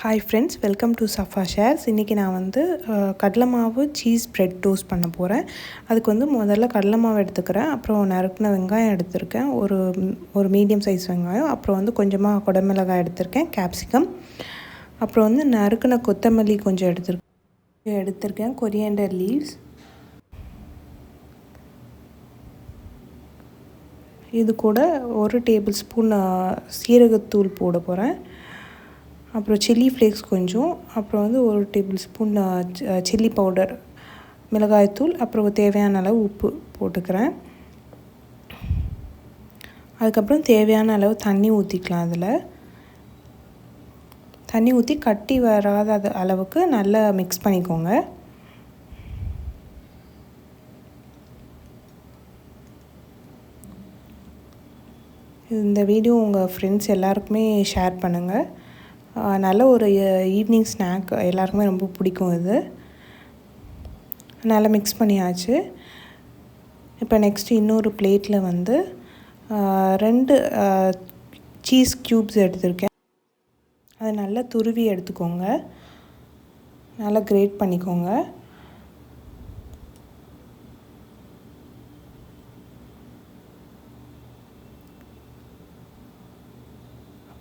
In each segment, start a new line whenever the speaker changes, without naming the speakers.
Hi friends, welcome to Safa shares. இன்றைக்கி நான் வந்து கடலை மாவு சீஸ் ப்ரெட் டோஸ்ட் பண்ண போகிறேன். அதுக்கு வந்து முதல்ல கடலை மாவு எடுத்துக்கிறேன். அப்புறம் நறுக்கின வெங்காயம் எடுத்திருக்கேன், ஒரு மீடியம் சைஸ் வெங்காயம். அப்புறம் வந்து கொஞ்சமாக குடமிளகாய் எடுத்திருக்கேன், கேப்சிகம். அப்புறம் வந்து நறுக்கின கொத்தமல்லி கொஞ்சம் எடுத்திருக்கேன், கொரியண்டர் லீவ்ஸ். இது கூட 1 டேபிள் ஸ்பூன் சீரகத்தூள் போட போகிறேன். அப்புறம் சில்லி ஃப்ளேக்ஸ் கொஞ்சம், அப்புறம் வந்து 1 டேபிள் ஸ்பூன் சில்லி பவுடர், மிளகாய்த்தூள், அப்புறம் தேவையான அளவு உப்பு போட்டுக்கிறேன். அதுக்கப்புறம் தேவையான அளவு தண்ணி ஊற்றிக்கலாம். அதில் தண்ணி ஊற்றி கட்டி வராத அளவுக்கு நல்லா மிக்ஸ் பண்ணிக்கோங்க. இந்த வீடியோ உங்கள் ஃப்ரெண்ட்ஸ் எல்லாருக்குமே ஷேர் பண்ணுங்கள். நல்ல ஒரு ஈவினிங் ஸ்நாக், எல்லாருக்குமே ரொம்ப பிடிக்கும். இது நல்லா மிக்ஸ் பண்ணியாச்சு. இப்போ நெக்ஸ்ட்டு இன்னொரு பிளேட்டில் வந்து 2 சீஸ் க்யூப்ஸ் எடுத்திருக்கேன். அதை நல்லா துருவி எடுத்துக்கோங்க, நல்லா கிரேட் பண்ணிக்கோங்க.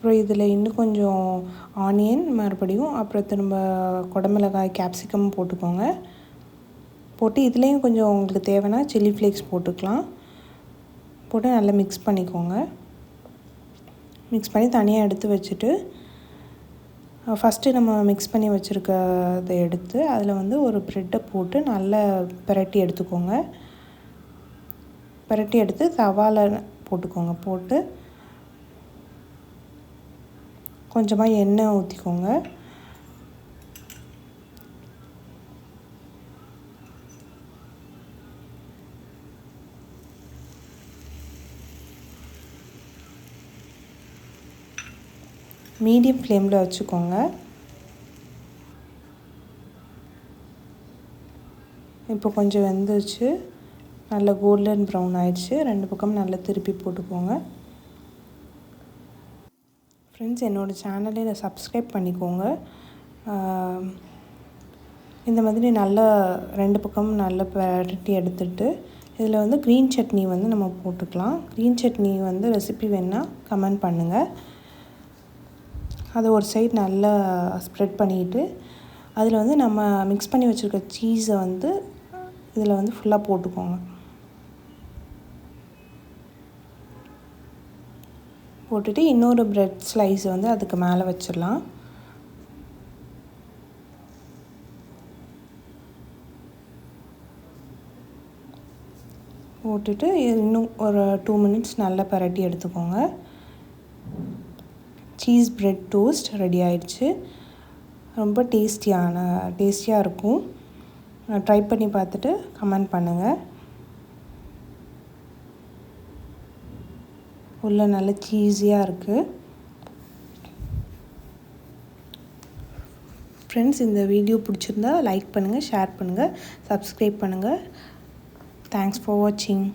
அப்புறம் இதில் இன்னும் கொஞ்சம் ஆனியன் மறுபடியும், அப்புறம் திரும்ப குடமிளகாய், கேப்சிகம் போட்டுக்கோங்க. போட்டு இதுலேயும் கொஞ்சம் உங்களுக்கு தேவைன்னா சில்லி ஃப்ளேக்ஸ் போட்டுக்கலாம். போட்டு நல்லா மிக்ஸ் பண்ணிக்கோங்க. மிக்ஸ் பண்ணி தனியாக எடுத்து வச்சுட்டு, ஃபஸ்ட்டு நம்ம மிக்ஸ் பண்ணி வச்சுருக்கதை எடுத்து அதில் வந்து ஒரு ப்ரெட்டை போட்டு நல்லா பிரட்டி எடுத்துக்கோங்க. பிரட்டி எடுத்து தவாவில் போட்டுக்கோங்க. போட்டு கொஞ்சமாக எண்ணெய் ஊற்றிக்கோங்க. மீடியம் ஃப்ளேமில் வச்சுக்கோங்க. இப்போ கொஞ்சம் வெந்துச்சு, நல்ல கோல்டன் ப்ரௌன் ஆயிடுச்சு. 2 பக்கம் நல்லா திருப்பி போட்டுக்கோங்க. ஃப்ரெண்ட்ஸ், என்னோடய சேனலை சப்ஸ்கிரைப் பண்ணிக்கோங்க. இந்த மாதிரி நல்லா 2 பக்கம் நல்லா பிரட்டி எடுத்துட்டு இதில் வந்து க்ரீன் சட்னி வந்து நம்ம போட்டுக்கலாம். க்ரீன் சட்னி வந்து ரெசிபி வேணால் கமெண்ட் பண்ணுங்கள். அதை ஒரு சைடு நல்லா ஸ்ப்ரெட் பண்ணிவிட்டு அதில் வந்து நம்ம மிக்ஸ் பண்ணி வச்சுருக்க சீஸை வந்து இதில் வந்து ஃபுல்லாக போட்டுக்கோங்க. போட்டுட்டு இன்னொரு ப்ரெட் ஸ்லைஸை வந்து அதுக்கு மேலே வச்சிடலாம். போட்டுட்டு இன்னும் ஒரு 2 மினிட்ஸ் நல்லா பரட்டி எடுத்துக்கோங்க. சீஸ் ப்ரெட் டோஸ்ட் ரெடி ஆயிடுச்சு. ரொம்ப டேஸ்டியாக இருக்கும். ட்ரை பண்ணி பார்த்துட்டு கமெண்ட் பண்ணுங்கள். உள்ள நல்ல சீஸியாக இருக்குது. ஃப்ரெண்ட்ஸ், இந்த வீடியோ பிடிச்சிருந்தா லைக் பண்ணுங்கள், ஷேர் பண்ணுங்கள், சப்ஸ்கிரைப் பண்ணுங்கள். தேங்க்ஸ் ஃபார் வாட்சிங்.